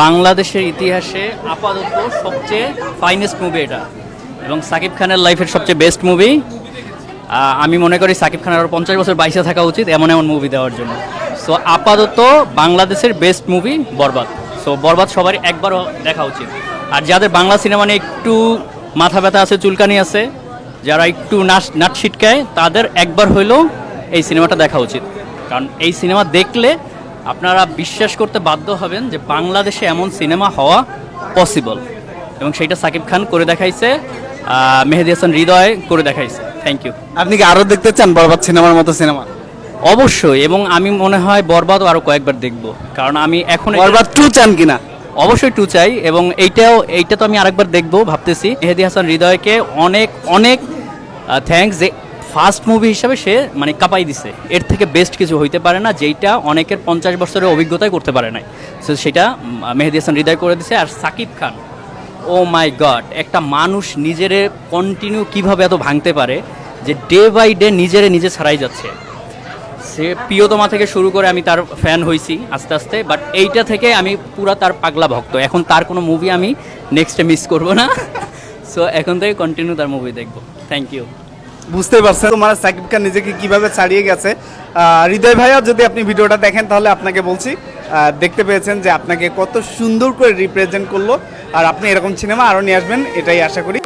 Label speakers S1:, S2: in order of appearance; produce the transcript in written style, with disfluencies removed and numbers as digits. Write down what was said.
S1: বাংলাদেশের ইতিহাসে আপাতত সবচেয়ে ফাইনেস্ট মুভি এটা, এবং সাকিব খানের লাইফের সবচেয়ে বেস্ট মুভি। আমি মনে করি সাকিব খানের আরও 50 বছর বাইসে থাকা উচিত এমন এমন মুভি দেওয়ার জন্য। সো আপাতত বাংলাদেশের বেস্ট মুভি বরবাদ। সো বরবাদ সবারই একবারও দেখা উচিত। আর যাদের বাংলা সিনেমা নিয়ে একটু মাথা ব্যথা আছে, চুলকানি আছে, যারা একটু নাট ছিটকায়, তাদের একবার হইলেও এই সিনেমাটা দেখা উচিত। কারণ এই সিনেমা দেখলে আপনারা বিশ্বাস করতে বাধ্য হবেন যে বাংলাদেশে এমন সিনেমা হওয়া পসিবল, এবং সেইটা সাকিব খান করে দেখাইছে, মেহেদী হাসান হৃদয় করে দেখাইছে। Thank you.
S2: আপনি কি আরো দেখতে চান বরবাদ সিনেমার মতো সিনেমা?
S1: অবশ্যই, এবং আমি মনে হয় বরবাদও আরও কয়েকবার দেখব, কারণ আমি এখন
S2: বরবাদ 2 চান কিনা?
S1: অবশ্যই 2 চাই, এবং এইটা তো আমি আরেকবার দেখবো ভাবতেছি। মেহেদী হাসান হৃদয়কে অনেক অনেক থ্যাঙ্কস যে ফার্স্ট মুভি হিসাবে সে মানে কাঁপাই দিছে। এর থেকে বেস্ট কিছু হইতে পারে না, যেইটা অনেকের 50 বছরের অভিজ্ঞতায় করতে পারে নাই। সো সেটা মেহেদী হাসান হৃদয় করে দিছে। আর সাকিব খান, ও মাই গড, একটা মানুষ নিজেরে কন্টিনিউ কিভাবে এত ভাঙতে পারে যে ডে বাই ডে নিজে ছাড়াই যাচ্ছে। সে প্রিয়তমা থেকে শুরু করে আমি তার ফ্যান হয়েছি আস্তে আস্তে, বাট এইটা থেকে আমি পুরা তার পাগলা ভক্ত। এখন তার কোনো মুভি আমি নেক্সটে মিস করব না। সো এখন থেকে কন্টিনিউ তার মুভি দেখবো। Thank you.
S2: বুঝতে পারছেন তোমার সাকিব খান নিজেকে কিভাবে ছাড়িয়ে গেছে। হৃদয় ভাইয়া, যদি আপনি ভিডিওটা দেখেন তাহলে আপনাকে বলছি, দেখতে পেয়েছেন যে আপনাকে কত সুন্দর করে রিপ্রেজেন্ট করলো। আর আপনি এরকম সিনেমা আরও নিয়ে আসবেন, এটাই আশা করি।